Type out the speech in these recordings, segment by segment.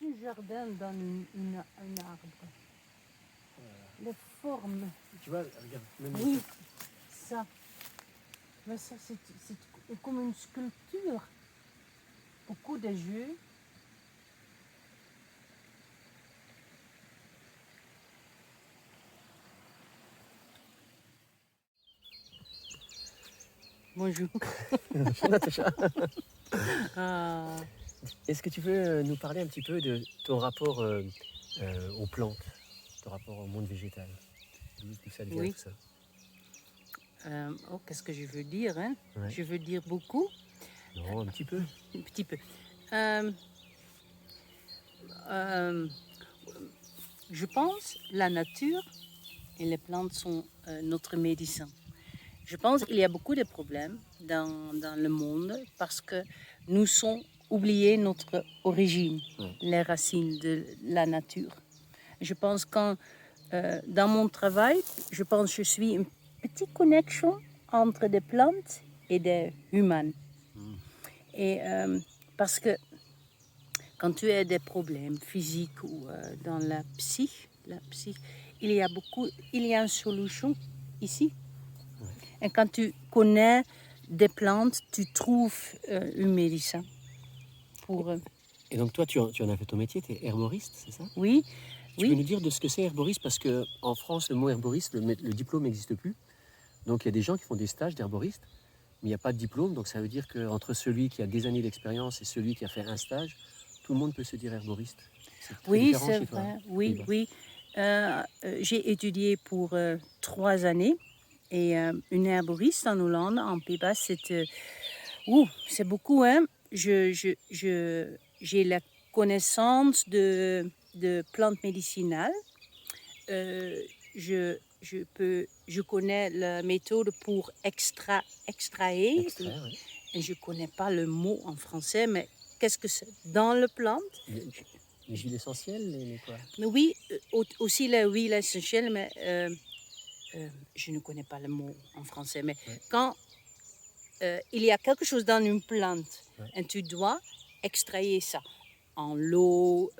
un jardin dans un arbre. Les formes. Tu vois, regarde. Même Oui, ça. Mais ça, c'est comme une sculpture. Beaucoup de jeux. Bonjour. Natacha, Ah, est-ce que tu veux nous parler un petit peu de ton rapport aux plantes, ton rapport au monde végétal? D'où ça vient oui. tout ça? Qu'est-ce que je veux dire, hein? Ouais. Je veux dire beaucoup, Non, un petit peu. un petit peu. Euh, euh, je pense la nature et les plantes sont notre médecin. Je pense qu'il y a beaucoup de problèmes dans le monde parce que nous sommes oubliés notre origine, les racines de la nature. Je pense quand dans mon travail, je pense que je suis une petite connexion entre des plantes et des humains. Et parce que quand tu as des problèmes physiques ou dans la psyche, il y a une solution ici. Et quand tu connais des plantes, tu trouves une médecin pour. Et donc toi, tu en as fait ton métier, tu es herboriste, c'est ça? Oui, Tu peux oui, nous dire de ce que c'est herboriste? Parce qu'en France, le mot herboriste, le diplôme n'existe plus. Donc il y a des gens qui font des stages d'herboriste, mais il n'y a pas de diplôme. Donc ça veut dire qu'entre celui qui a des années d'expérience et celui qui a fait un stage, tout le monde peut se dire herboriste. C'est très oui, différent c'est chez toi, vrai. hein, Oui, Pays-Bas. oui. J'ai étudié pour 3 années et une herboriste en Hollande, en Pays-Bas, c'est beaucoup, hein. J'ai la connaissance de plantes médicinales. Je connais la méthode pour extraire. Extraire, oui. Et je ne connais pas le mot en français, mais qu'est-ce que c'est? Dans le plante? Les huiles essentielles, les quoi? Mais oui, aussi la huile essentielle, mais je ne connais pas le mot en français. Mais Ouais. quand il y a quelque chose dans une plante, Ouais. et tu dois extraire ça en l'eau,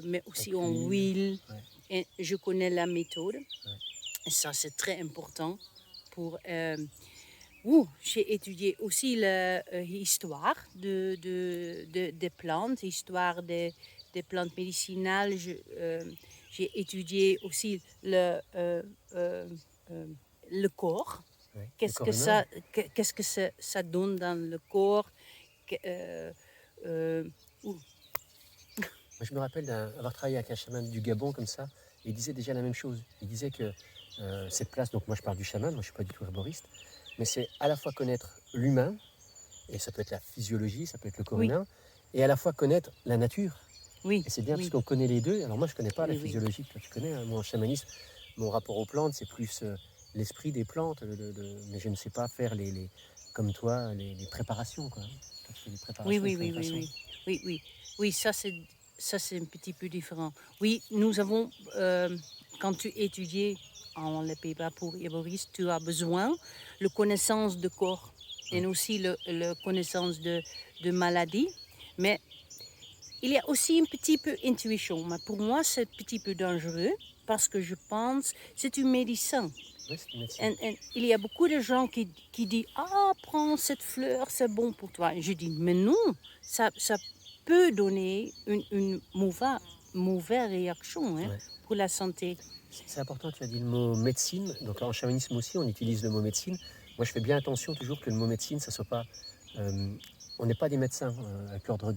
mais aussi en huile. Ouais. Et je connais la méthode. Et ça, c'est très important pour. J'ai étudié aussi l'histoire des plantes, l'histoire des plantes médicinales. J'ai étudié aussi le corps. Ouais. Qu'est-ce que ça donne dans le corps? Ouh, Moi, je me rappelle d'avoir travaillé avec un chaman du Gabon comme ça, et il disait déjà la même chose. Il disait que cette place, donc moi je parle du chaman, moi je ne suis pas du tout herboriste, mais c'est à la fois connaître l'humain, et ça peut être la physiologie, ça peut être le corps oui, humain, et à la fois connaître la nature. oui, Et c'est bien oui, parce qu'on connaît les deux. Alors moi je ne connais pas la oui, oui. physiologie que toi tu connais, hein. Moi en chamanisme, mon rapport aux plantes, c'est plus l'esprit des plantes, mais je ne sais pas faire comme toi, les préparations, quoi. Toi, tu fais des Oui, préparations de oui, plein oui, de oui, façons. oui, oui, oui, oui, ça c'est un petit peu différent. Oui, nous avons, quand tu étudies en les Pays-Bas pour herboriste, tu as besoin de connaissance de corps et aussi le connaissance de maladie, mais il y a aussi un petit peu intuition. Mais pour moi, c'est un petit peu dangereux parce que je pense que c'est une médecin. Oui, c'est une médecine. Et il y a beaucoup de gens qui disent « Ah, prends cette fleur, c'est bon pour toi. » Et je dis « Mais non, ça peut donner une mauvaise réaction, hein, Ouais. pour la santé. » C'est important, tu as dit le mot médecine. Donc en chamanisme aussi, on utilise le mot médecine. Moi, je fais bien attention toujours que le mot médecine, ça soit pas. On n'est pas des médecins. Avec l'ordre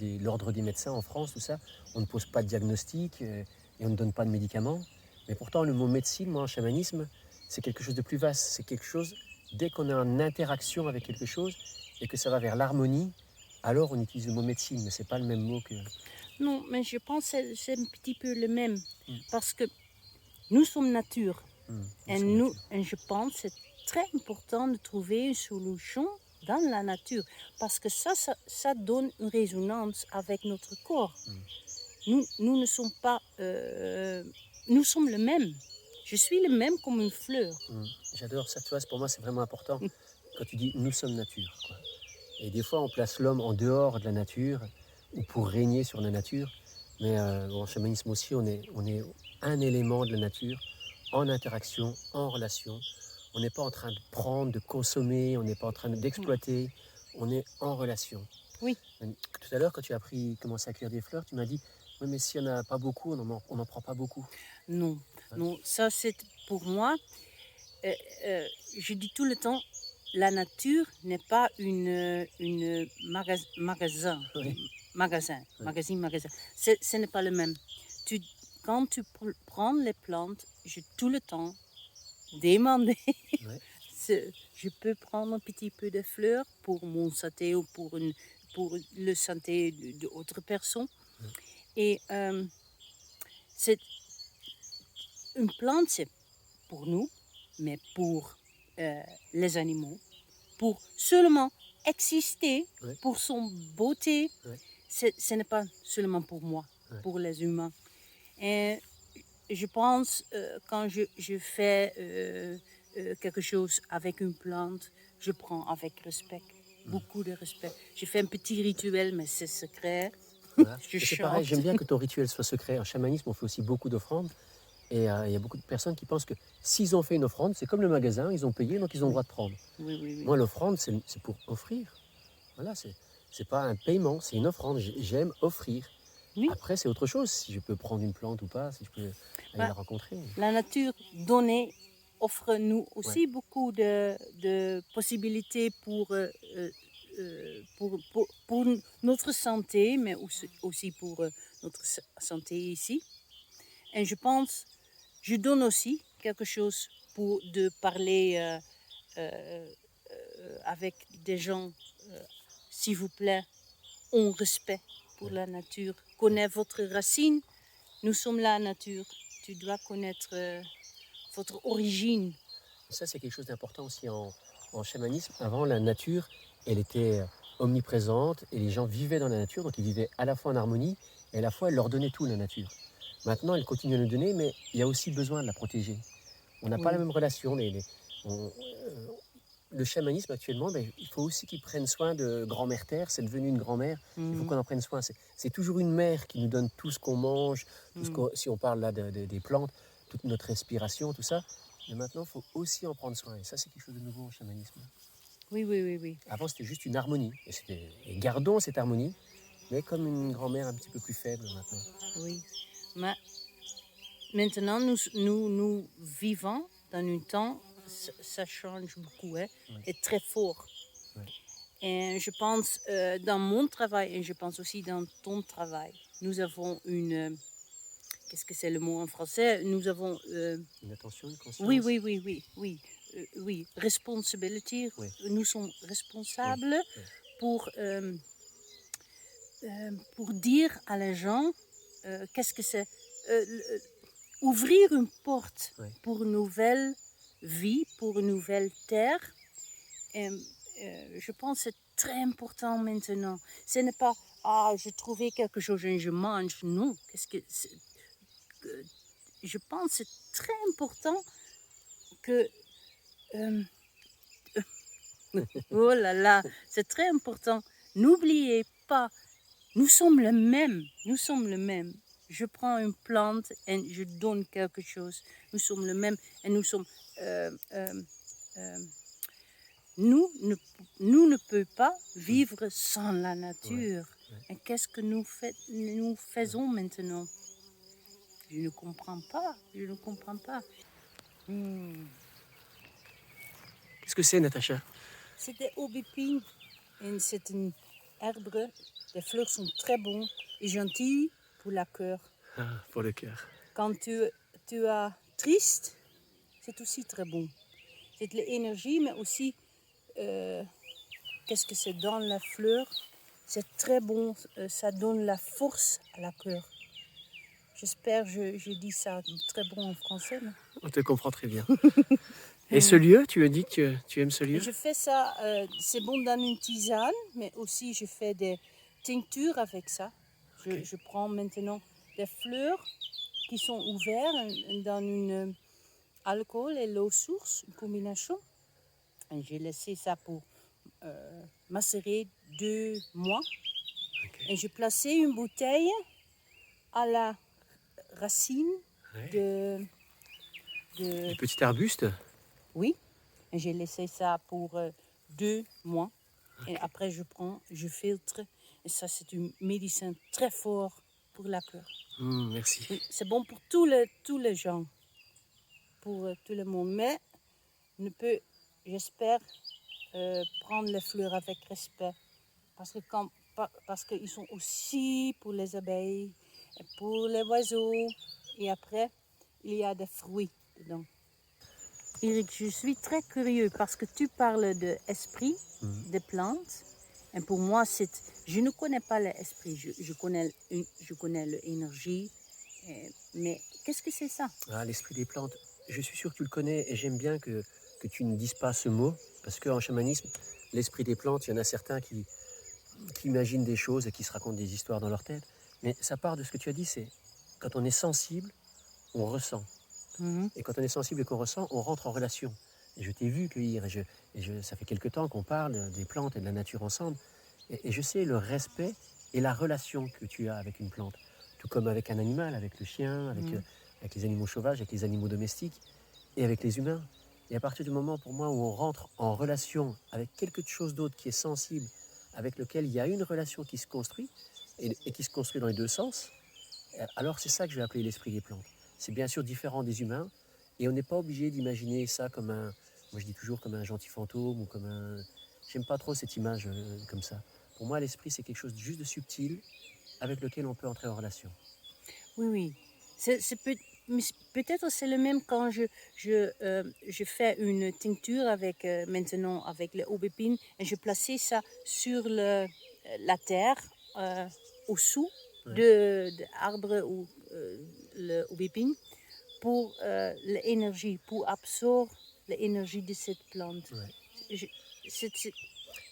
des médecins en France, tout ça, on ne pose pas de diagnostic et on ne donne pas de médicaments. Mais pourtant, le mot médecine, moi, en chamanisme, c'est quelque chose de plus vaste. C'est quelque chose, dès qu'on est en interaction avec quelque chose et que ça va vers l'harmonie, alors on utilise le mot médecine, mais c'est pas le même mot que. Non, mais je pense que c'est un petit peu le même. Parce que nous sommes nature. Et je pense que c'est très important de trouver une solution dans la nature. Parce que ça donne une résonance avec notre corps. Nous ne sommes pas... nous sommes le même. Je suis le même comme une fleur. J'adore ça, tu vois, pour moi c'est vraiment important quand tu dis nous sommes nature, quoi. Et des fois on place l'homme en dehors de la nature ou pour régner sur la nature, Mais en chamanisme aussi, on est un élément de la nature, en interaction, en relation. On n'est pas en train de prendre, de consommer, on n'est pas en train d'exploiter, on est en relation. Oui. Tout à l'heure, quand tu as commencé à cueillir des fleurs, tu m'as dit, oui, mais s'il n'y en a pas beaucoup, on n'en prend pas beaucoup. Non, Ouais. non, ça c'est pour moi, je dis tout le temps, la nature n'est pas une magasin. Oui. Magasin, Ouais. magasin. Ce n'est pas le même. Quand tu prends les plantes, j'ai tout le temps demandé Ouais. je peux prendre un petit peu de fleurs pour mon santé ou pour le santé d'autres personnes. Ouais. Et c'est une plante, c'est pour nous, mais pour les animaux, pour seulement exister, Ouais. pour son beauté. Ouais. Ce n'est pas seulement pour moi, Ouais. pour les humains. Et je pense, quand je fais quelque chose avec une plante, je prends avec respect, beaucoup de respect. Je fais un petit rituel, mais c'est secret. Voilà. Je C'est pareil, chante. j'aime bien que ton rituel soit secret. En chamanisme, on fait aussi beaucoup d'offrandes. Et il y a beaucoup de personnes qui pensent que s'ils ont fait une offrande, c'est comme le magasin, ils ont payé, donc ils ont le droit de prendre. Oui, oui, oui. Moi, l'offrande, c'est pour offrir. Voilà, c'est pas un paiement, c'est une offrande. J'aime offrir. Oui. Après, c'est autre chose, si je peux prendre une plante ou pas, si je peux aller la rencontrer. La nature donnée offre-nous aussi beaucoup de possibilités pour notre santé, mais aussi pour notre santé ici. Et je pense, je donne aussi quelque chose pour de parler avec des gens, s'il vous plaît, en respect pour la nature. Connais votre racine, nous sommes la nature. Tu dois connaître votre origine. Ça, c'est quelque chose d'important aussi en chamanisme. Avant, la nature, elle était omniprésente et les gens vivaient dans la nature, donc ils vivaient à la fois en harmonie et à la fois elle leur donnait tout, la nature. Maintenant, elle continue à nous donner, mais il y a aussi besoin de la protéger. On n'a pas Oui. la même relation. Le chamanisme actuellement, il faut aussi qu'ils prennent soin de grand-mère Terre. C'est devenu une grand-mère. Il faut qu'on en prenne soin. C'est toujours une mère qui nous donne tout ce qu'on mange, si on parle là des plantes, toute notre respiration, tout ça. Mais maintenant, il faut aussi en prendre soin. Et ça, c'est quelque chose de nouveau en chamanisme. Oui, oui, oui, oui. Avant, c'était juste une harmonie. Et gardons cette harmonie, mais comme une grand-mère un petit peu plus faible maintenant. Oui. Mais maintenant, nous vivons dans un temps, ça change beaucoup, hein, et très fort. Ouais. Et je pense, dans mon travail, et je pense aussi dans ton travail, nous avons une... qu'est-ce que c'est le mot en français? Nous avons... Une attention, une conscience. Oui, oui, oui, oui, oui. Oui, responsibility. Oui. Nous sommes responsables Oui. pour dire à les gens qu'est-ce que c'est. Ouvrir une porte pour une nouvelle vie, pour une nouvelle terre. Et, je pense que c'est très important maintenant. Ce n'est pas « j'ai trouvé quelque chose et je mange ». Non, je pense que c'est très important que... oh là là, c'est très important. N'oubliez pas, nous sommes le même. Nous sommes le même. Je prends une plante et je donne quelque chose. Nous sommes le même et nous sommes... nous ne pouvons pas vivre sans la nature. Et qu'est-ce que nous faisons maintenant? Je ne comprends pas. Je ne comprends pas. Qu'est-ce que c'est, Natacha? C'est des aubépines. Et c'est un arbre. Les fleurs sont très bonnes et gentilles pour la cœur. Ah, pour le cœur. Quand tu es triste, c'est aussi très bon. C'est de l'énergie, mais aussi, qu'est-ce que c'est dans la fleur? C'est très bon, ça donne la force à la cœur. J'espère que je dis ça très bon en français. Mais... On te comprend très bien. Et ce lieu, tu as dit que tu aimes ce lieu? Je fais ça, c'est bon dans une tisane, mais aussi je fais des tinctures avec ça. Je prends maintenant des fleurs qui sont ouvertes dans une alcool et l'eau source, une combinaison. Et j'ai laissé ça pour macérer 2 mois. Et j'ai placé une bouteille à la racine Ouais. de... Du petit arbuste. Oui, et j'ai laissé ça pour 2 mois. Et après, je filtre. Et ça, c'est un médecin très fort pour la peur. Merci. Oui, c'est bon pour tous les gens, pour tout le monde. Mais ne peut, j'espère, prendre les fleurs avec respect. Parce qu'ils sont aussi pour les abeilles, et pour les oiseaux. Et après, il y a des fruits dedans. Eric, je suis très curieux parce que tu parles de esprit des plantes. Et pour moi, je ne connais pas l'esprit. Je connais l'énergie. Mais qu'est-ce que c'est ça? Ah, l'esprit des plantes. Je suis sûr que tu le connais et j'aime bien que tu ne dises pas ce mot parce qu'en chamanisme, l'esprit des plantes, il y en a certains qui imaginent des choses et qui se racontent des histoires dans leur tête. Mais ça part de ce que tu as dit, c'est quand on est sensible, on ressent. Mhm. Et quand on est sensible et qu'on ressent, on rentre en relation. Et je t'ai vu cueillir, ça fait quelque temps qu'on parle des plantes et de la nature ensemble. Et je sais le respect et la relation que tu as avec une plante. Tout comme avec un animal, avec le chien, avec les animaux sauvages, avec les animaux domestiques et avec les humains. Et à partir du moment, pour moi, où on rentre en relation avec quelque chose d'autre qui est sensible, avec lequel il y a une relation qui se construit, et qui se construit dans les deux sens, alors c'est ça que je vais appeler l'esprit des plantes. C'est bien sûr différent des humains, et on n'est pas obligé d'imaginer ça comme un, moi je dis toujours comme un gentil fantôme, ou comme un... J'aime pas trop cette image comme ça. Pour moi, l'esprit, c'est quelque chose de juste de subtil, avec lequel on peut entrer en relation. Oui, oui. Mais peut-être c'est le même quand je fais une tincture avec, maintenant avec le aubépine et je plaçais ça sur la terre au-dessous Ouais. de l'arbre ou le aubépine pour l'énergie, pour absorber l'énergie de cette plante. Ouais. Je- c'est-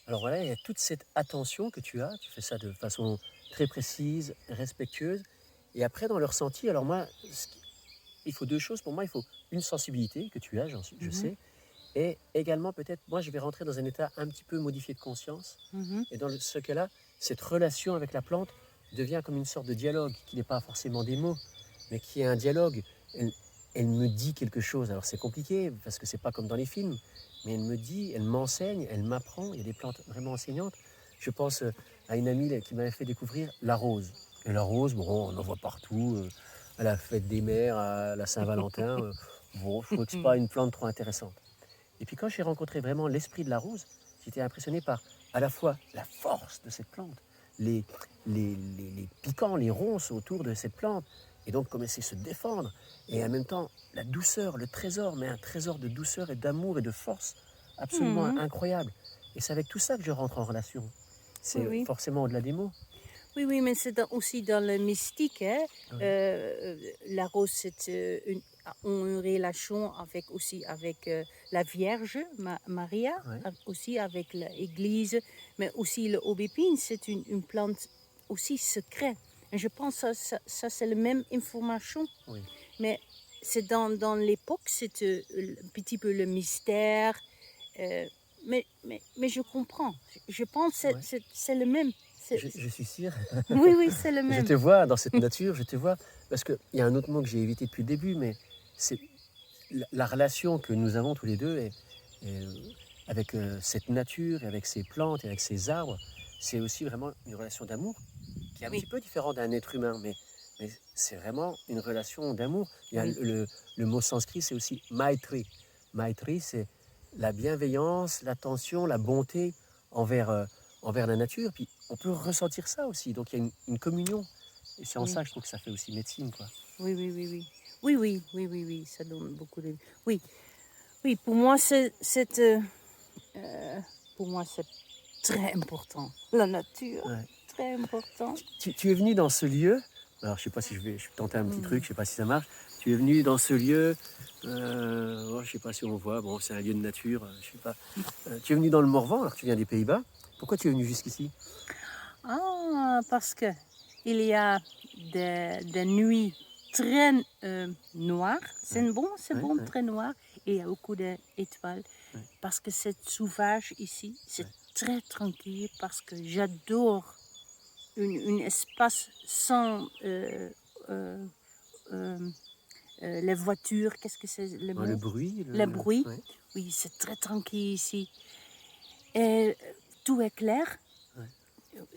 Alors voilà, il y a toute cette attention que tu as, tu fais ça de façon très précise, respectueuse, et après dans le ressenti, alors moi, il faut deux choses pour moi, il faut une sensibilité que tu as, je Mhm, sais, et également peut-être, moi je vais rentrer dans un état un petit peu modifié de conscience, mhm, et dans ce cas-là, cette relation avec la plante devient comme une sorte de dialogue, qui n'est pas forcément des mots, mais qui est un dialogue. Elle me dit quelque chose, alors c'est compliqué, parce que c'est pas comme dans les films, mais elle me dit, elle m'enseigne, elle m'apprend, il y a des plantes vraiment enseignantes. Je pense à une amie qui m'avait fait découvrir la rose. Et la rose, bon, on en voit partout, à la fête des mères, à la Saint-Valentin, bon, je trouve que c'est pas mhm. une plante trop intéressante. Et puis quand j'ai rencontré vraiment l'esprit de la rose, j'étais impressionné par à la fois la force de cette plante, les, les piquants, les ronces autour de cette plante, et donc comment essayer de se défendre, et en même temps la douceur, le trésor, mais un trésor de douceur et d'amour et de force absolument Mhm. incroyable. Et c'est avec tout ça que je rentre en relation. Oui, C'est oui. forcément au-delà des mots. Oui, oui, mais c'est aussi dans le mystique. Hein. Ouais, La rose, a une relation avec, aussi avec la Vierge, Maria, ouais. aussi avec l'Église, mais aussi le aubépine, c'est une plante aussi secrète. Et je pense que ça c'est la même information, Oui. mais c'est dans l'époque, c'est un petit peu le mystère. euh, mais je comprends. Je pense que Ouais. c'est le même. Je suis sûr. Oui, oui, c'est le Je même. te vois dans cette nature, je te vois. Parce qu'il y a un autre mot que j'ai évité depuis le début, mais c'est la relation que nous avons tous les deux avec cette nature, et avec ces plantes, et avec ces arbres, c'est aussi vraiment une relation d'amour qui est un Oui, petit peu différente d'un être humain, mais c'est vraiment une relation d'amour. Il y a oui, le mot sanskrit, c'est aussi maitri. Maitri, c'est la bienveillance, l'attention, la bonté envers, envers la nature. Puis on peut ressentir ça aussi. Donc il y a une communion. Et c'est en oui, ça que je trouve que ça fait aussi médecine, quoi. oui, oui, oui, oui. Oui, oui, oui, oui, oui, ça donne beaucoup de... Oui, oui, pour moi, euh, pour moi, c'est très important. La nature, Ouais. très important. Tu es venu dans ce lieu, alors je sais pas si je vais tenter un petit truc, je sais pas si ça marche. Tu es venu dans ce lieu, je sais pas si on voit, bon c'est un lieu de nature, je sais pas. Tu es venu dans le Morvan, alors tu viens des Pays-Bas. Pourquoi tu es venu jusqu'ici? Ah, parce que il y a des nuits très noires. Ouais, C'est ouais, bon, ouais, très noir. Et il y a beaucoup d'étoiles. ouais, Parce que c'est sauvage ici. C'est ouais. très tranquille parce que j'adore un espace sans les voitures, qu'est-ce que c'est le mot? Le bruit. Le bruit. Ouais. Oui, c'est très tranquille ici. Et tout est clair. Ouais.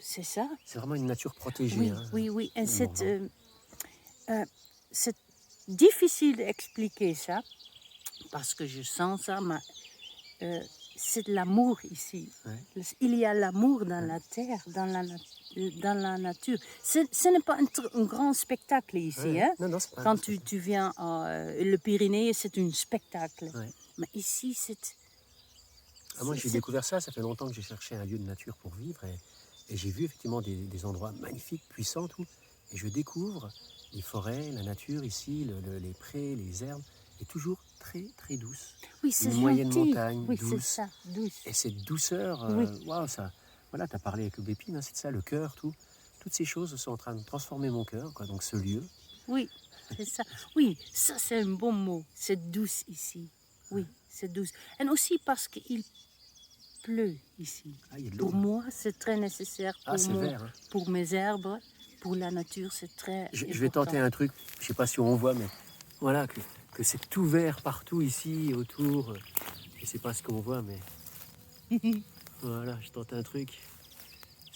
C'est ça. C'est vraiment une nature protégée. Oui, hein, oui, oui. Et le c'est difficile d'expliquer ça parce que je sens ça, mais c'est de l'amour ici. Ouais. Il y a l'amour dans Ouais. la terre, dans la nature. Ce n'est pas un grand spectacle ici. Ouais. Hein? Non, c'est pas. Quand tu viens le Pyrénées, c'est un spectacle. Ouais. Mais ici, c'est... Moi, j'ai découvert ça fait longtemps que j'ai cherché un lieu de nature pour vivre et j'ai vu effectivement des endroits magnifiques, puissants, tout. Et je découvre les forêts, la nature ici, les prés, les herbes, et toujours très très douce. Oui, c'est une moyenne gentil. montagne, Oui, douce. c'est ça, douce. Et cette douceur, Oui. waouh, ça. Voilà, tu as parlé avec le Bépine, hein, c'est ça, le cœur, tout. Toutes ces choses sont en train de transformer mon cœur, quoi. Donc ce lieu. Oui, c'est ça. Oui, ça c'est un bon mot. C'est douce ici. Oui, c'est douce. Et aussi parce qu'il pleut ici. Ah, il y a de l'eau. Pour moi, c'est très nécessaire. C'est vert. Hein. Pour mes herbes, pour la nature, c'est très important. Je vais tenter un truc, je ne sais pas si on voit, mais voilà, que c'est tout vert partout ici, autour. Je ne sais pas ce qu'on voit, mais voilà, je tente un truc.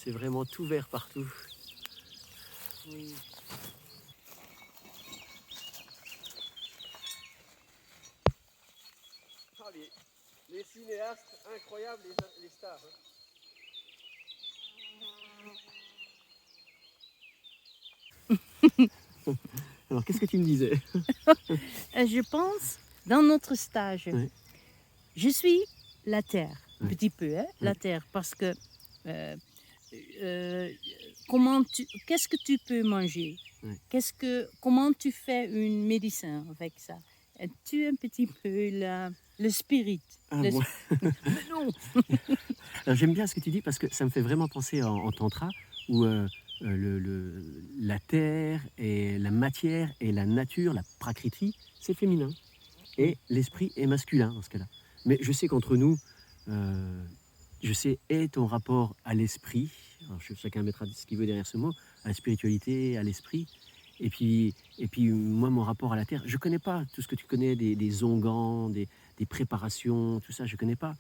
C'est vraiment tout vert partout. Oui. Ah, les cinéastes incroyables, les stars. Hein. Alors, qu'est-ce que tu me disais? Je pense, dans notre stage, Oui. je suis la terre, un Oui. petit peu, hein, Oui. la terre, parce que qu'est-ce que tu peux manger? Oui. Comment tu fais une médecin avec ça? Es-tu un petit peu le spirit? Moi. Non. Alors, j'aime bien ce que tu dis parce que ça me fait vraiment penser en tantra où la terre et la matière et la nature, la prakriti, c'est féminin. Et l'esprit est masculin dans ce cas-là. Mais je sais qu'entre nous, je sais ton rapport à l'esprit, alors chacun mettra ce qu'il veut derrière ce mot, à la spiritualité, à l'esprit, et puis moi mon rapport à la terre, je ne connais pas tout ce que tu connais, des onguents, des préparations, tout ça, je ne connais pas.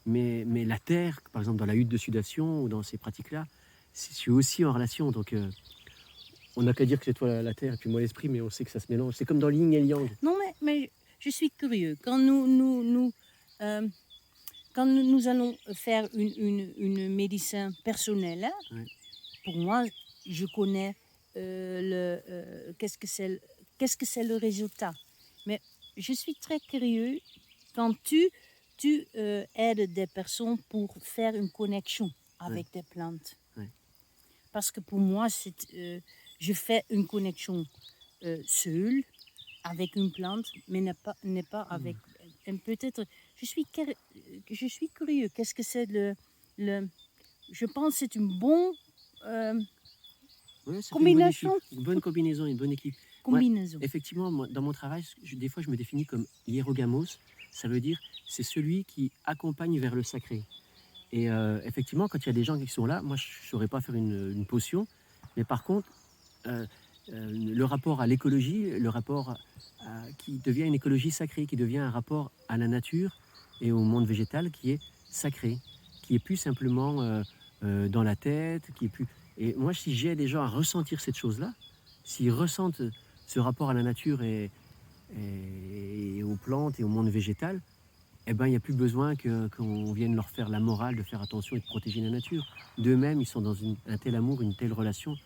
Mais la terre, par exemple dans la hutte de sudation ou dans ces pratiques-là, je suis aussi en relation, donc on n'a qu'à dire que c'est toi la terre et puis moi l'esprit, mais on sait que ça se mélange. C'est comme dans l'yin et le yang. Non, mais je suis curieux. Quand nous allons faire une médecine personnelle, hein, Ouais. pour moi, je connais qu'est-ce que c'est le résultat. Mais je suis très curieux quand tu aides des personnes pour faire une connexion avec des plantes. Ouais. Parce que pour moi, je fais une connexion seule avec une plante, mais n'est pas avec... Peut-être, je suis curieux. Qu'est-ce que c'est je pense que c'est une bonne combinaison. Une bonne combinaison, une bonne équipe. Combinaison. Moi, effectivement, moi, dans mon travail, des fois, je me définis comme hierogamos. Ça veut dire, c'est celui qui accompagne vers le sacré. Et effectivement, quand il y a des gens qui sont là, moi, je ne saurais pas faire une potion. Mais par contre, le rapport à l'écologie, le rapport qui devient une écologie sacrée, qui devient un rapport à la nature et au monde végétal qui est sacré, qui est plus simplement dans la tête, qui est plus... Et moi, si j'ai des gens à ressentir cette chose-là, s'ils ressentent ce rapport à la nature et aux plantes et au monde végétal, eh ben, il n'y a plus besoin qu'on vienne leur faire la morale de faire attention et de protéger la nature. D'eux-mêmes, ils sont dans un tel amour, une telle relation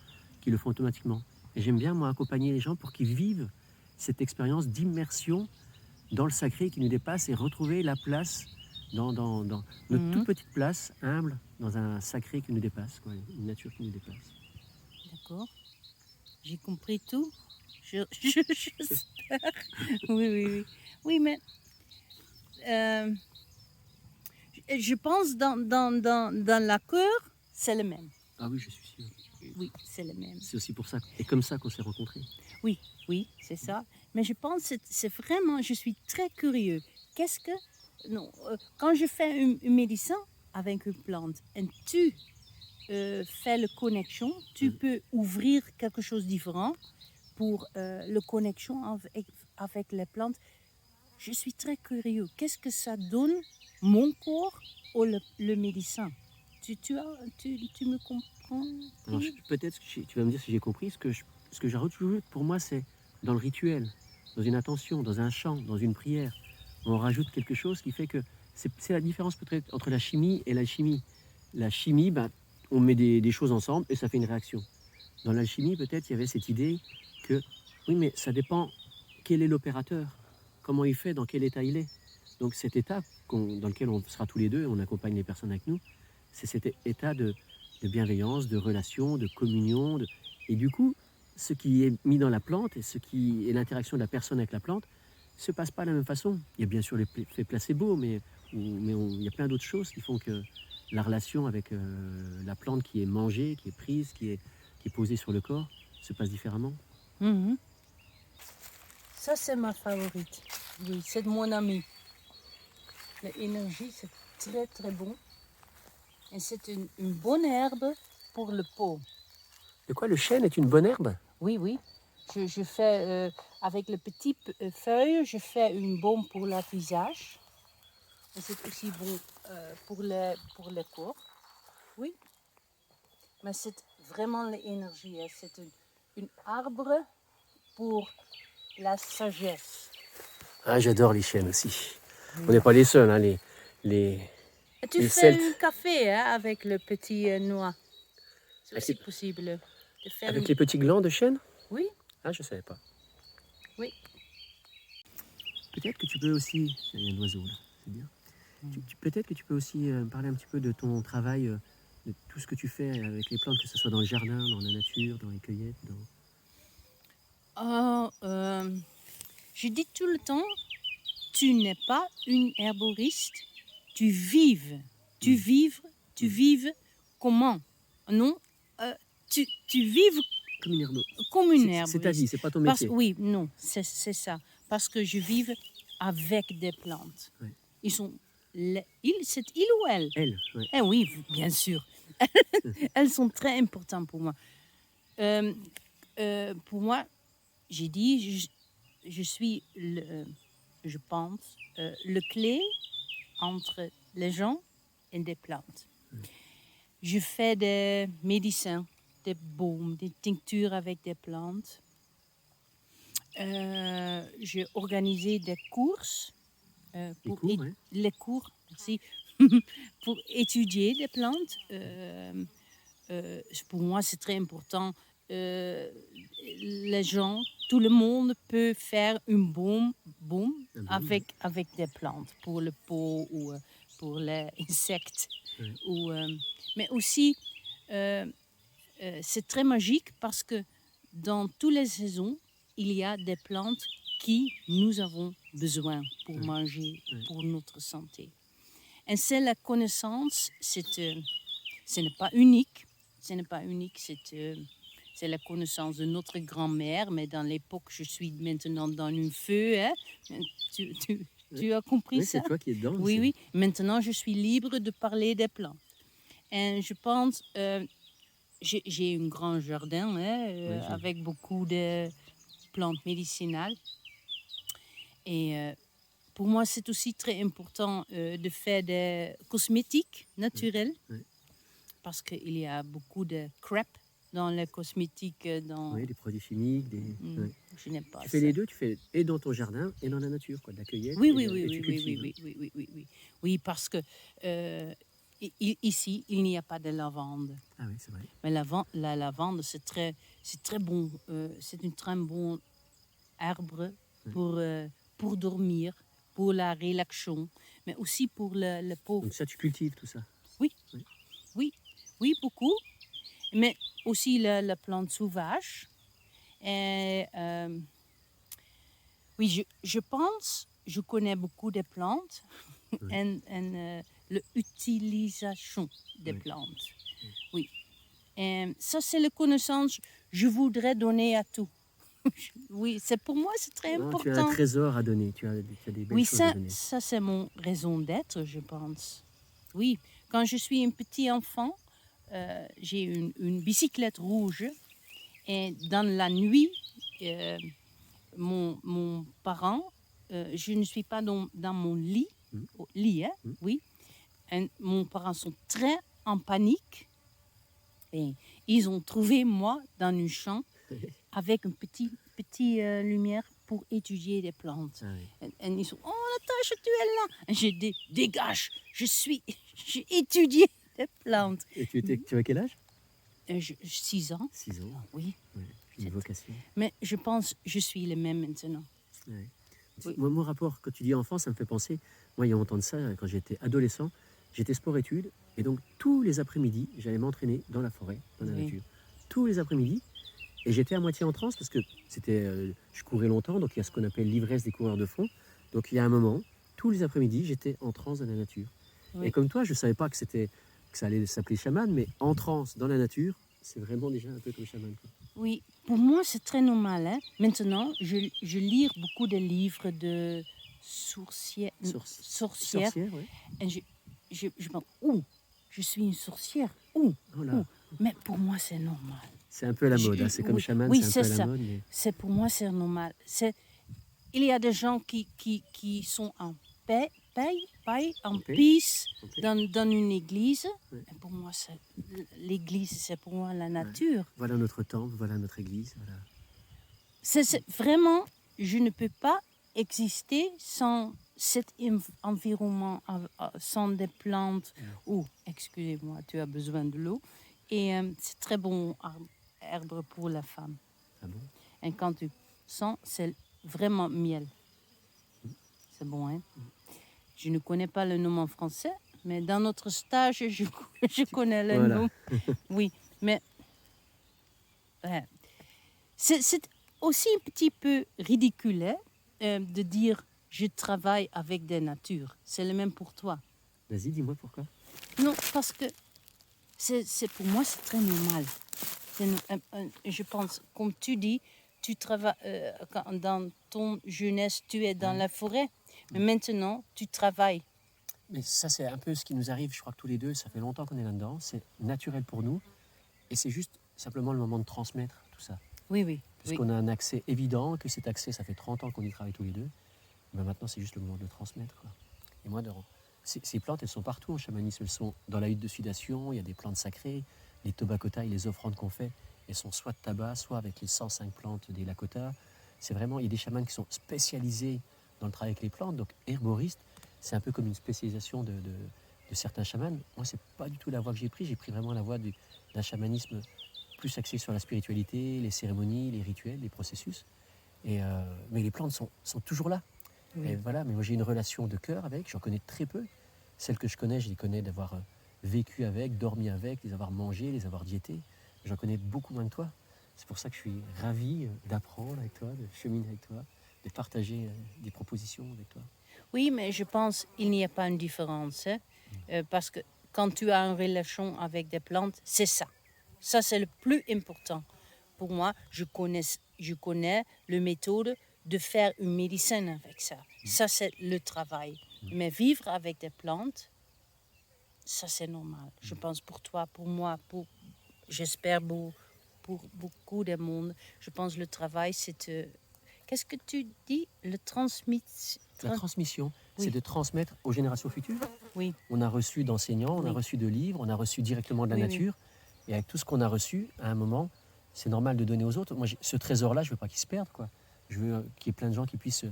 qu'ils le font automatiquement. Et j'aime bien, moi, accompagner les gens pour qu'ils vivent cette expérience d'immersion dans le sacré qui nous dépasse et retrouver la place dans notre toute petite place, humble, dans un sacré qui nous dépasse, quoi, une nature qui nous dépasse. D'accord. J'ai compris tout. J'espère. Oui. Oui, mais je pense dans la cœur, c'est le même. Ah oui, je suis sûr. Oui, c'est le même. C'est aussi pour ça, et comme ça qu'on s'est rencontrés. Oui, c'est ça. Mais je pense que c'est vraiment, je suis très curieux. Quand je fais une médecine avec une plante et tu fais la connexion, tu peux ouvrir quelque chose de différent pour la connexion avec les plantes, je suis très curieux. Qu'est-ce que ça donne, mon corps, ou le médecin? Tu me comprends? Alors, peut-être que tu vas me dire si j'ai compris. Ce que j'ai retrouvé pour moi, c'est dans le rituel, dans une intention, dans un chant, dans une prière. On rajoute quelque chose qui fait que c'est la différence peut-être entre la chimie et l'alchimie. La chimie, ben, on met des choses ensemble et ça fait une réaction. Dans l'alchimie, peut-être, il y avait cette idée que, oui, mais ça dépend quel est l'opérateur, comment il fait, dans quel état il est. Donc cet état dans lequel on sera tous les deux, on accompagne les personnes avec nous, c'est cet état de bienveillance, de relation, de communion. Et du coup, ce qui est mis dans la plante et ce qui est l'interaction de la personne avec la plante ne se passe pas de la même façon. Il y a bien sûr l'effet placebo, mais il y a plein d'autres choses qui font que la relation avec la plante qui est mangée, qui est prise, qui est posée sur le corps, se passe différemment. Mhm. Ça, c'est ma favorite. Oui, c'est de mon ami. L'énergie, c'est très très bon. Et c'est une bonne herbe pour le peau. De quoi le chêne est une bonne herbe? Oui, oui. Je fais, avec les petites feuilles, je fais une baume pour le visage. Et c'est aussi bon pour le corps. Oui. Mais c'est vraiment l'énergie. Hein. C'est une arbre pour la sagesse. Ah, j'adore les chênes aussi. Oui. On n'est pas les seuls, hein, les Et tu les fais Celtes. un café hein, avec le petit noix. C'est aussi Avec possible de faire Avec les petits glands de chêne? Oui, Ah, je ne savais pas. oui. Peut-être que tu peux aussi... Il y a un oiseau là, c'est bien. Peut-être que tu peux aussi parler un petit peu de ton travail, de tout ce que tu fais avec les plantes, que ce soit dans le jardin, dans la nature, dans les cueillettes. Je dis tout le temps, tu n'es pas une herboriste, tu vives. Tu vives comment? Non, tu vives Comme une herbe. comme une C'est herboriste. ta vie, c'est pas ton métier. Oui, non, c'est ça. Parce que je vis avec des plantes. Ouais. Ils sont... C'est il ou elle? Elle, ouais. Eh oui, bien sûr. Elles sont très importantes pour moi. Pour moi, j'ai dit, je suis, je pense, le clé entre les gens et des plantes. Je fais des médecins, des baumes, des tinctures avec des plantes. J'ai organisé des courses. Les cours, merci, pour étudier les plantes. Pour moi, c'est très important. Les gens, tout le monde peut faire une baume avec des plantes pour le peau ou pour les insectes. Mais aussi, c'est très magique parce que dans toutes les saisons, il y a des plantes qui nous avons besoin pour manger, pour notre santé. Et c'est la connaissance, ce n'est pas unique, c'est la connaissance de notre grand-mère, mais dans l'époque, je suis maintenant dans un feu. Hein? Tu as compris ça? C'est toi qui es dedans. Oui. Maintenant, je suis libre de parler des plantes. Et je pense, j'ai un grand jardin avec beaucoup de plantes médicinales. Et pour moi, c'est aussi très important de faire des cosmétiques naturels. Parce qu'il y a beaucoup de crap dans les cosmétiques. Oui, des produits chimiques. Je n'aime pas tu ça. fais les deux, tu fais et dans ton jardin et dans la nature, quoi, de la cueillette. Oui, parce que ici, il n'y a pas de lavande. Ah oui, c'est vrai. Mais la lavande, c'est très bon. C'est une très bonne arbre pour dormir, pour la relaxation, mais aussi pour le peau. Donc ça, tu cultives tout ça? Oui, beaucoup. Mais aussi la plante sauvage. Et, oui, je pense, je connais beaucoup de plantes et l'utilisation des plantes. Oui. Et ça, c'est la connaissance que je voudrais donner à tout. Oui, pour moi, c'est très important. Tu as un trésor à donner, tu as des belles choses à donner. Ça, c'est mon raison d'être, je pense. Oui, quand je suis un petit enfant, j'ai une bicyclette rouge et dans la nuit, mon parent, je ne suis pas dans mon lit, hein, oui. Et mon parents sont très en panique. Et ils ont trouvé moi dans un champ avec une petite lumière pour étudier les plantes. Et ils sont, oh Natacha, tu es là. Et j'ai dit, dégage, j'ai étudié les plantes. Et tu as quel âge? 6 ans. 6 ans. Oui. Ouais, une vocation. Mais je pense que je suis le même maintenant. Ouais. Oui. Moi, mon rapport, quand tu dis enfant, ça me fait penser, moi, il y a longtemps de ça, quand j'étais adolescent, j'étais sport-études, et donc tous les après-midi, j'allais m'entraîner dans la forêt, dans la nature. Tous les après-midi, et j'étais à moitié en transe, parce que je courais longtemps, donc il y a ce qu'on appelle l'ivresse des coureurs de fond. Donc il y a un moment, tous les après-midi, j'étais en transe dans la nature. Oui. Et comme toi, je ne savais pas que ça allait s'appeler chaman, mais en transe dans la nature, c'est vraiment déjà un peu comme chaman, quoi. Oui, pour moi, c'est très normal. Hein. Maintenant, je lis beaucoup de livres de sorcières. Sorcière, ouais. Et je me dis, je suis une sorcière. Mais pour moi, c'est normal. C'est un peu à la mode, hein. C'est comme chaman, c'est un peu à la mode. Mais... Pour moi, c'est normal. Il y a des gens qui sont en paix, en peace, dans une église. Ouais. Et pour moi, l'église, c'est pour moi la nature. Ouais. Voilà notre temple, voilà notre église. Voilà. C'est vraiment, je ne peux pas exister sans cet environnement, sans des plantes. Excusez-moi, tu as besoin de l'eau. Et c'est très bon herbe pour la femme. Ah bon? Et quand tu sens, c'est vraiment miel. C'est bon, hein? Je ne connais pas le nom en français, mais dans notre stage, je connais le nom. Oui, mais c'est aussi un petit peu ridicule de dire je travaille avec des natures. C'est le même pour toi. Vas-y, dis-moi pourquoi. Non, parce que pour moi, c'est très normal. Je pense, comme tu dis, tu travailles dans ton jeunesse, tu es dans la forêt, mais maintenant, tu travailles. Mais ça, c'est un peu ce qui nous arrive, je crois que tous les deux, ça fait longtemps qu'on est là-dedans, c'est naturel pour nous, et c'est juste simplement le moment de transmettre tout ça. Oui. Puisqu'on a un accès évident, que cet accès, ça fait 30 ans qu'on y travaille tous les deux, ben maintenant, c'est juste le moment de le transmettre, quoi. Et moi, ces plantes, elles sont partout en chamanisme, elles sont dans la hutte de sudation, il y a des plantes sacrées, les tobacotas et les offrandes qu'on fait, elles sont soit de tabac, soit avec les 105 plantes des Lakota. C'est vraiment, il y a des chamans qui sont spécialisés dans le travail avec les plantes, donc herboristes, c'est un peu comme une spécialisation de certains chamans. Moi, c'est pas du tout la voie que j'ai pris vraiment la voie d'un chamanisme plus axé sur la spiritualité, les cérémonies, les rituels, les processus. Mais les plantes sont toujours là. Oui. Et voilà, mais moi j'ai une relation de cœur avec, j'en connais très peu. Celles que je les connais d'avoir vécu avec, dormi avec, les avoir mangées, les avoir diétées. J'en connais beaucoup moins que toi. C'est pour ça que je suis ravi d'apprendre avec toi, de cheminer avec toi, de partager des propositions avec toi. Oui, mais je pense qu'il n'y a pas une différence. Hein? Parce que quand tu as une relation avec des plantes, c'est ça. Ça, c'est le plus important. Pour moi, je connais la méthode de faire une médecine avec ça. Ça, c'est le travail. Mais vivre avec des plantes, ça, c'est normal. Je pense pour toi, pour moi, j'espère pour beaucoup de monde. Je pense que le travail, c'est... Qu'est-ce que tu dis? La transmission, c'est de transmettre aux générations futures. Oui. On a reçu d'enseignants, on a reçu de livres, on a reçu directement de la nature. Et avec tout ce qu'on a reçu, à un moment, c'est normal de donner aux autres. Moi, ce trésor-là, je ne veux pas qu'il se perde, quoi. Je veux qu'il y ait plein de gens qui puissent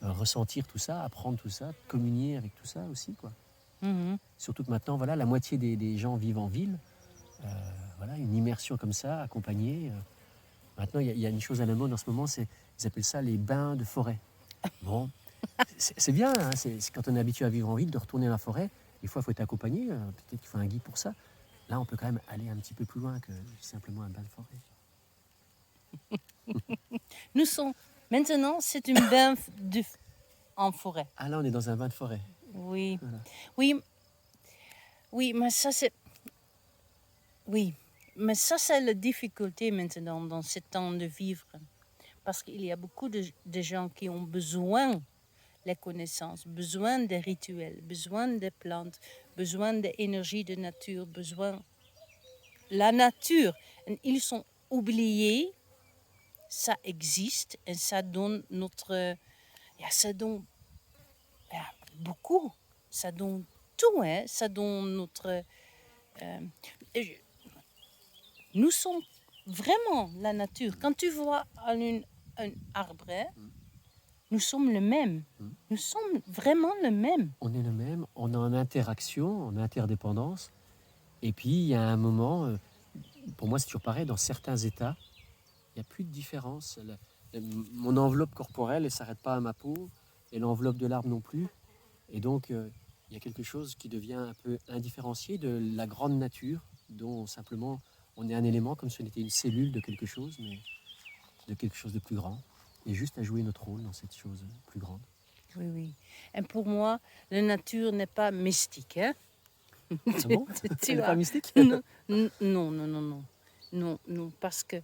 ressentir tout ça, apprendre tout ça, communier avec tout ça aussi, quoi. Surtout que maintenant, voilà, la moitié des gens vivent en ville. Voilà, une immersion comme ça, accompagnée. Maintenant, il y a une chose à la mode en ce moment, ils appellent ça les bains de forêt. Bon, c'est bien, hein, c'est quand on est habitué à vivre en ville, de retourner dans la forêt. Des fois, il faut être accompagné, peut-être qu'il faut un guide pour ça. Là, on peut quand même aller un petit peu plus loin que simplement un bain de forêt. Maintenant, c'est un bain en forêt. Ah là, on est dans un bain de forêt. Oui. Voilà. Oui, mais ça, c'est... Oui, mais ça, c'est la difficulté maintenant dans ce temps de vivre. Parce qu'il y a beaucoup de gens qui ont besoin des connaissances, besoin des rituels, besoin des plantes, besoin de l'énergie de nature, besoin de la nature. Et ils sont oubliés ça existe et ça donne notre... ça donne beaucoup. Ça donne tout, hein. Ça donne notre... et nous sommes vraiment la nature. Quand tu vois un arbre, hein, nous sommes le même. Nous sommes vraiment le même. On est le même, on est en interaction, en interdépendance. Et puis, il y a un moment, pour moi c'est toujours pareil, dans certains états, il n'y a plus de différence. Mon enveloppe corporelle, elle ne s'arrête pas à ma peau, et l'enveloppe de l'arbre non plus. Et donc, il y a quelque chose qui devient un peu indifférencié de la grande nature, dont simplement on est un élément, comme si on était une cellule de quelque chose, mais de quelque chose de plus grand. Et juste à jouer notre rôle dans cette chose plus grande. Oui, oui. Et pour moi, la nature n'est pas mystique. Hein? Ah bon? Tu Elle n'est pas vois. mystique? Non, non, non, non, non. Non, non, parce que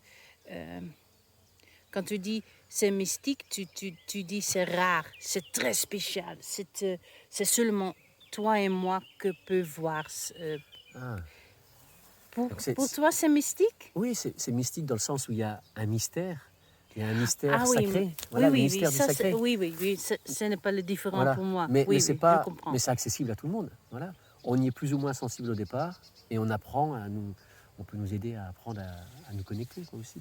quand tu dis c'est mystique, tu dis c'est rare, c'est très spécial, c'est seulement toi et moi que peut voir. Ah. Donc Pour toi, c'est mystique? Oui, c'est mystique dans le sens où il y a un mystère. Il y a un mystère Ah oui, sacré. Voilà, oui, le oui, mystère du sacré. oui, oui, oui, ce n'est pas le différent Voilà. pour moi. Mais Oui, c'est oui, je pas, comprends. mais c'est accessible à tout le monde. Voilà. On y est plus ou moins sensible au départ et on apprend à nous. On peut nous aider à apprendre à nous connecter quoi, aussi.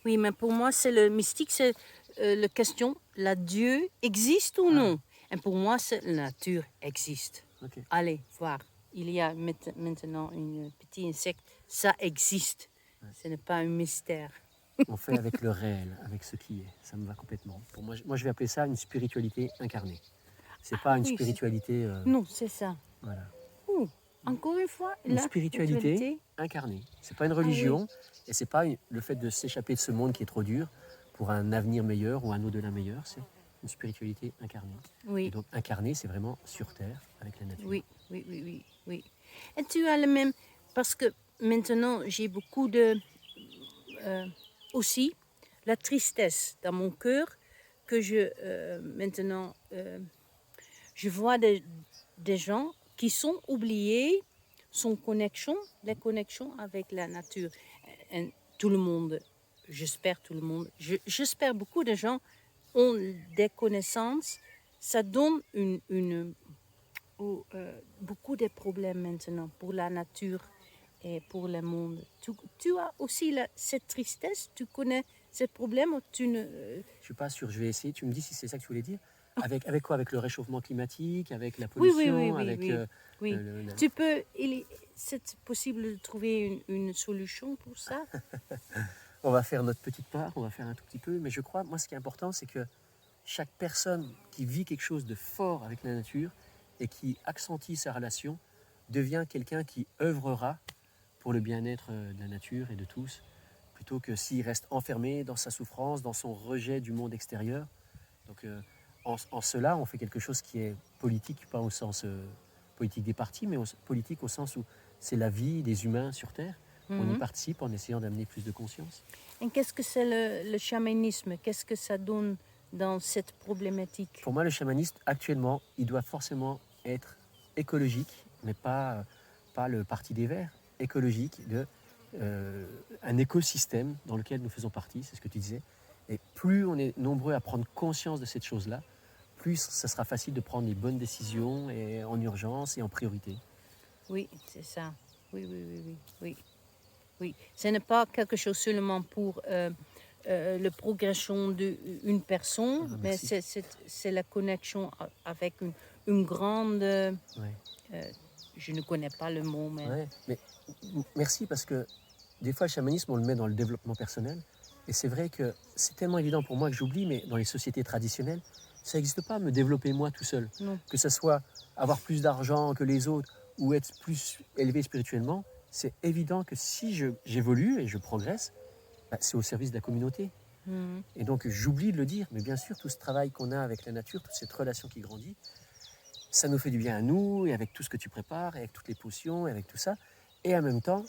Oui, mais pour moi, c'est le mystique, c'est la question, la Dieu existe ou non? Et pour moi, c'est la nature existe. Okay. Allez, voir. Il y a maintenant un petit insecte, ça existe. Ouais. Ce n'est pas un mystère. On fait avec le réel, avec ce qui est. Ça me va complètement. Pour moi, je vais appeler ça une spiritualité incarnée. C'est pas une spiritualité. Non, c'est ça. Voilà. Encore une fois, une spiritualité incarnée. C'est pas une religion et c'est pas le fait de s'échapper de ce monde qui est trop dur pour un avenir meilleur ou un au-delà meilleur. C'est une spiritualité incarnée. Oui. Et donc incarnée, c'est vraiment sur terre avec la nature. Oui, oui, oui, oui, oui. Et tu as le même parce que maintenant j'ai beaucoup de aussi la tristesse dans mon cœur que maintenant je vois des gens qui sont oubliés les connexions avec la nature. Et tout le monde, j'espère tout le monde, j'espère beaucoup de gens ont des connaissances. Ça donne beaucoup de problèmes maintenant pour la nature et pour le monde. Tu as aussi cette tristesse, tu connais ces problèmes ou tu ne... Je ne suis pas sûr, je vais essayer. Tu me dis si c'est ça que tu voulais dire. Avec quoi? Avec le réchauffement climatique, avec la pollution, oui. Tu peux, c'est possible de trouver une solution pour ça? On va faire notre petite part, on va faire un tout petit peu, mais je crois, moi ce qui est important, c'est que chaque personne qui vit quelque chose de fort avec la nature et qui accentue sa relation devient quelqu'un qui œuvrera pour le bien-être de la nature et de tous, plutôt que s'il reste enfermé dans sa souffrance, dans son rejet du monde extérieur. Donc en cela, on fait quelque chose qui est politique, pas au sens politique des partis, mais politique au sens où c'est la vie des humains sur Terre. On y participe en essayant d'amener plus de conscience. Et qu'est-ce que c'est le chamanisme? Qu'est-ce que ça donne dans cette problématique? Pour moi, le chamanisme, actuellement, il doit forcément être écologique, mais pas le parti des Verts, écologique, un écosystème dans lequel nous faisons partie, c'est ce que tu disais. Et plus on est nombreux à prendre conscience de cette chose-là, plus ça sera facile de prendre les bonnes décisions et en urgence et en priorité. Oui, c'est ça. Oui. Ce n'est pas quelque chose seulement pour la progression d'une personne, mais c'est la connexion avec une grande... je ne connais pas le mot, mais... Ouais, mais merci parce que des fois, le chamanisme, on le met dans le développement personnel. Et c'est vrai que c'est tellement évident pour moi que j'oublie, mais dans les sociétés traditionnelles, ça n'existe pas, me développer moi tout seul. Non. Que ce soit avoir plus d'argent que les autres ou être plus élevé spirituellement, c'est évident que si j'évolue et je progresse, c'est au service de la communauté. Et donc j'oublie de le dire, mais bien sûr, tout ce travail qu'on a avec la nature, toute cette relation qui grandit, ça nous fait du bien à nous, et avec tout ce que tu prépares, et avec toutes les potions, et avec tout ça. Et en même temps,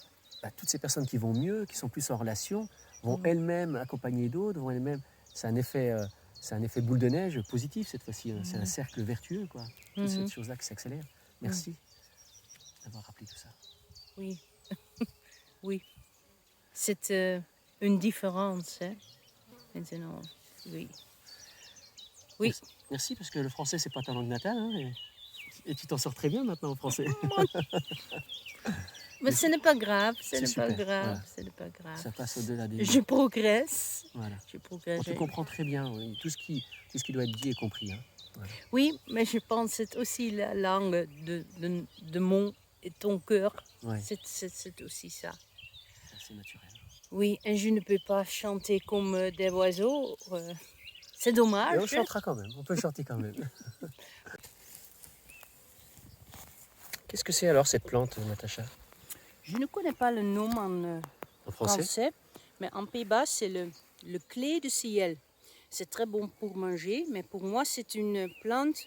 toutes ces personnes qui vont mieux, qui sont plus en relation, vont elles-mêmes accompagner d'autres, vont elles-mêmes... C'est un effet boule de neige positif cette fois-ci. C'est un cercle vertueux, quoi. Toute cette chose-là qui s'accélère. Merci d'avoir rappelé tout ça. Oui. Oui. C'est une différence, hein? Maintenant, oui. Oui. Merci, parce que le français, c'est pas ta langue natale. Hein, et tu t'en sors très bien maintenant en français. Mais ce n'est pas grave, C'est super, voilà. ce n'est pas grave. Ça passe au-delà des Je mots. progresse. Voilà. Je progresse. On te comprend très bien. Oui. Tout ce qui doit être dit est compris. Hein. Voilà. Oui, mais je pense que c'est aussi la langue de mon et ton cœur. Ouais. C'est aussi ça. C'est naturel. Oui, et je ne peux pas chanter comme des oiseaux. C'est dommage. Mais on chantera quand même. On peut chanter quand même. Qu'est-ce que c'est alors cette plante, Natacha? Je ne connais pas le nom en français, mais en Pays-Bas, c'est le clé du ciel. C'est très bon pour manger, mais pour moi, c'est une plante,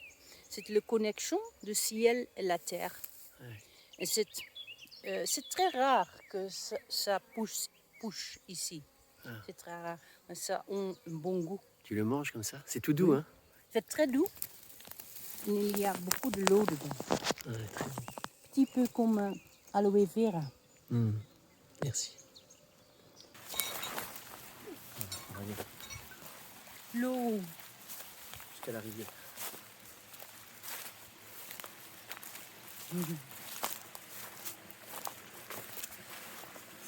c'est la connexion du ciel et la terre. Ouais. Et c'est très rare que ça pousse ici. Ah. C'est très rare, mais ça a un bon goût. Tu le manges comme ça? C'est tout doux, oui. Hein? C'est très doux. Il y a beaucoup de l'eau dedans. Ouais, très bon. Petit peu comme aloe vera. Mmh. Merci. L'eau. Jusqu'à la rivière.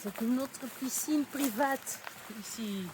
C'est une autre piscine private ici.